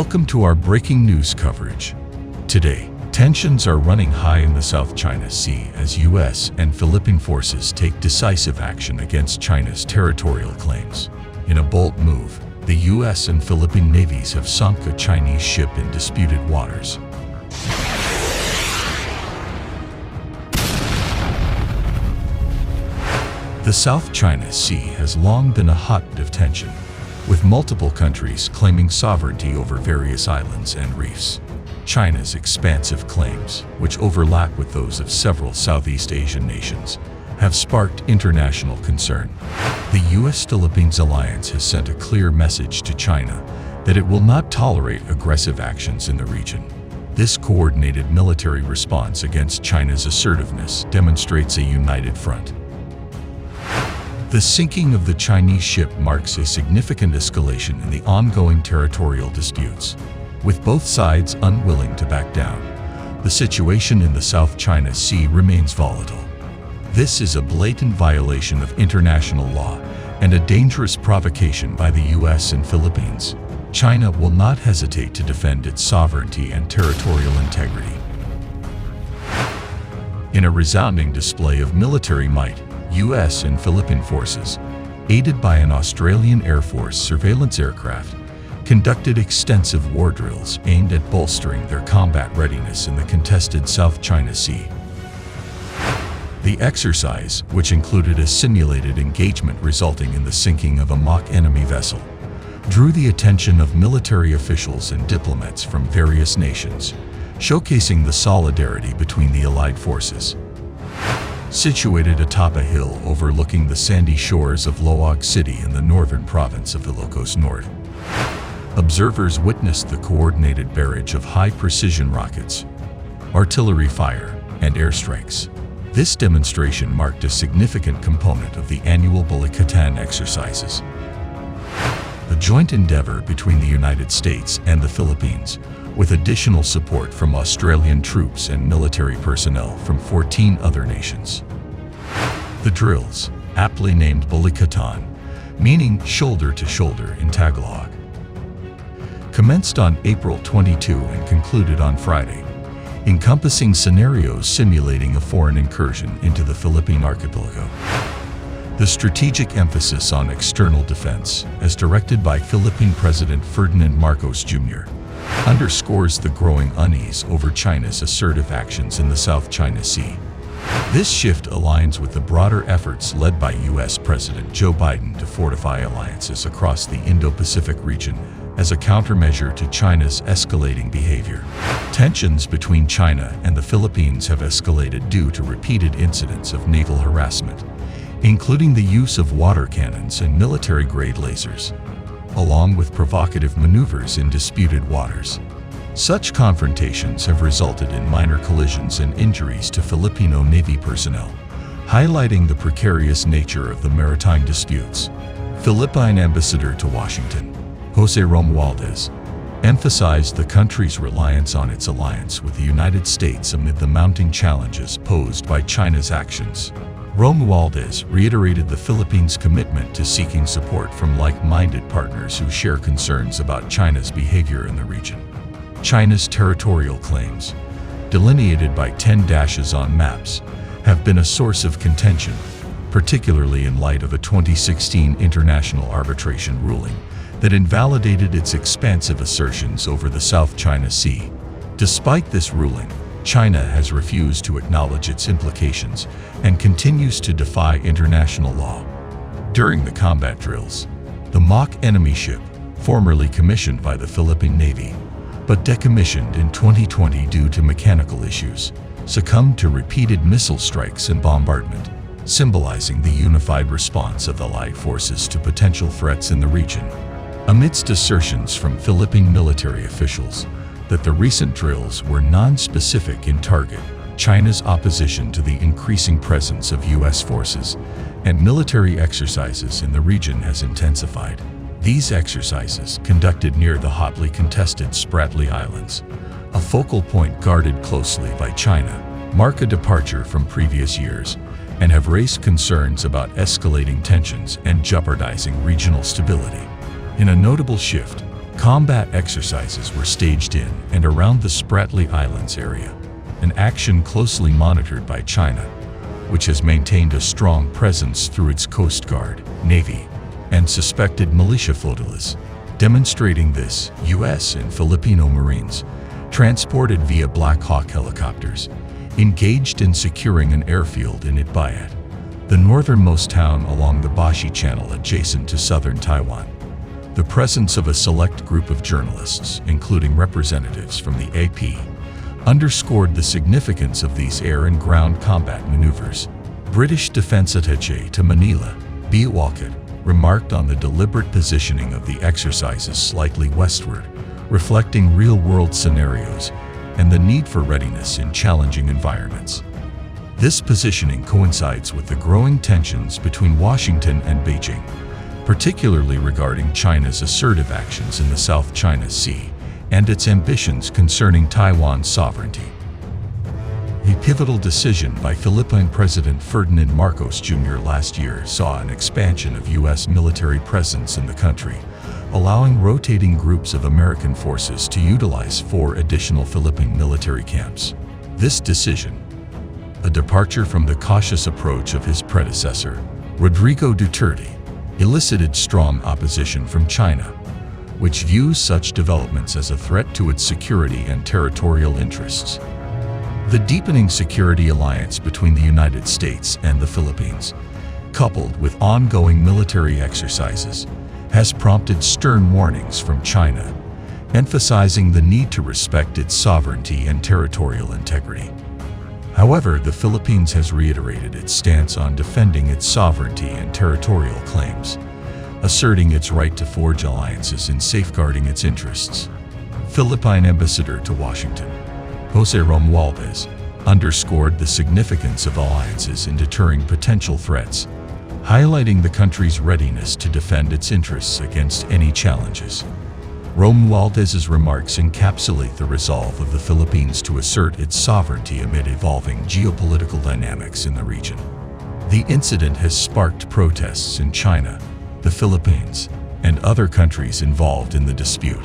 Welcome to our breaking news coverage. Today, tensions are running high in the South China Sea as US and Philippine forces take decisive action against China's territorial claims. In a bold move, the US and Philippine navies have sunk a Chinese ship in disputed waters. The South China Sea has long been a hotbed of tension, with multiple countries claiming sovereignty over various islands and reefs. China's expansive claims, which overlap with those of several Southeast Asian nations, have sparked international concern. The US-Philippines alliance has sent a clear message to China that it will not tolerate aggressive actions in the region. This coordinated military response against China's assertiveness demonstrates a united front. The sinking of the Chinese ship marks a significant escalation in the ongoing territorial disputes, with both sides unwilling to back down. The situation in the South China Sea remains volatile. This is a blatant violation of international law and a dangerous provocation by the US and Philippines. China will not hesitate to defend its sovereignty and territorial integrity. In a resounding display of military might, US and Philippine forces, aided by an Australian Air Force surveillance aircraft, conducted extensive war drills aimed at bolstering their combat readiness in the contested South China Sea. The exercise, which included a simulated engagement resulting in the sinking of a mock enemy vessel, drew the attention of military officials and diplomats from various nations, showcasing the solidarity between the allied forces. Situated atop a hill overlooking the sandy shores of Loag City in the northern province of Ilocos Norte, observers witnessed the coordinated barrage of high-precision rockets, artillery fire, and airstrikes. This demonstration marked a significant component of the annual Balikatan exercises, a joint endeavor between the United States and the Philippines, with additional support from Australian troops and military personnel from 14 other nations. The drills, aptly named Balikatan, meaning shoulder to shoulder in Tagalog, commenced on April 22 and concluded on Friday, encompassing scenarios simulating a foreign incursion into the Philippine archipelago. The strategic emphasis on external defense, as directed by Philippine President Ferdinand Marcos Jr., underscores the growing unease over China's assertive actions in the South China Sea. This shift aligns with the broader efforts led by US President Joe Biden to fortify alliances across the Indo-Pacific region as a countermeasure to China's escalating behavior. Tensions between China and the Philippines have escalated due to repeated incidents of naval harassment, including the use of water cannons and military-grade lasers, along with provocative maneuvers in disputed waters. Such confrontations have resulted in minor collisions and injuries to Filipino Navy personnel, highlighting the precarious nature of the maritime disputes. Philippine Ambassador to Washington, Jose Romualdez, emphasized the country's reliance on its alliance with the United States amid the mounting challenges posed by China's actions. Romualdez reiterated the Philippines' commitment to seeking support from like-minded partners who share concerns about China's behavior in the region. China's territorial claims, delineated by 10 dashes on maps, have been a source of contention, particularly in light of a 2016 international arbitration ruling that invalidated its expansive assertions over the South China Sea. Despite this ruling, China has refused to acknowledge its implications and continues to defy international law. During the combat drills, the mock enemy ship, formerly commissioned by the Philippine Navy, but decommissioned in 2020 due to mechanical issues, succumbed to repeated missile strikes and bombardment, symbolizing the unified response of allied forces to potential threats in the region. Amidst assertions from Philippine military officials that the recent drills were non-specific in target, China's opposition to the increasing presence of US forces and military exercises in the region has intensified. These exercises, conducted near the hotly contested Spratly Islands, a focal point guarded closely by China, mark a departure from previous years and have raised concerns about escalating tensions and jeopardizing regional stability. In a notable shift, Combat exercises were staged in and around the Spratly Islands area, an action closely monitored by China, which has maintained a strong presence through its Coast Guard, Navy, and suspected militia flotillas. Demonstrating this, US and Filipino Marines, transported via Black Hawk helicopters, engaged in securing an airfield in Itbayat, the northernmost town along the Bashi Channel adjacent to southern Taiwan. The presence of a select group of journalists, including representatives from the AP, underscored the significance of these air and ground combat maneuvers. British defense attaché to Manila, B. Walcott, remarked on the deliberate positioning of the exercises slightly westward, reflecting real-world scenarios and the need for readiness in challenging environments. This positioning coincides with the growing tensions between Washington and Beijing, particularly regarding China's assertive actions in the South China Sea and its ambitions concerning Taiwan's sovereignty. A pivotal decision by Philippine President Ferdinand Marcos Jr. last year saw an expansion of U.S. military presence in the country, allowing rotating groups of American forces to utilize 4 additional Philippine military camps. This decision, a departure from the cautious approach of his predecessor, Rodrigo Duterte, elicited strong opposition from China, which views such developments as a threat to its security and territorial interests. The deepening security alliance between the United States and the Philippines, coupled with ongoing military exercises, has prompted stern warnings from China, emphasizing the need to respect its sovereignty and territorial integrity. However, the Philippines has reiterated its stance on defending its sovereignty and territorial claims, asserting its right to forge alliances in safeguarding its interests. Philippine Ambassador to Washington, Jose Romualdez, underscored the significance of alliances in deterring potential threats, highlighting the country's readiness to defend its interests against any challenges. Romualdez's remarks encapsulate the resolve of the Philippines to assert its sovereignty amid evolving geopolitical dynamics in the region. The incident has sparked protests in China, the Philippines, and other countries involved in the dispute.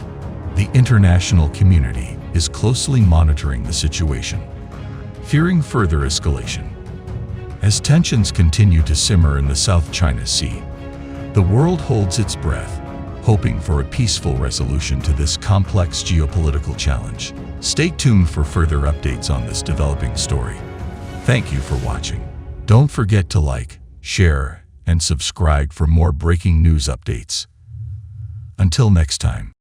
The international community is closely monitoring the situation, fearing further escalation. As tensions continue to simmer in the South China Sea, the world holds its breath, hoping for a peaceful resolution to this complex geopolitical challenge. Stay tuned for further updates on this developing story. Thank you for watching. Don't forget to like, share, and subscribe for more breaking news updates. Until next time.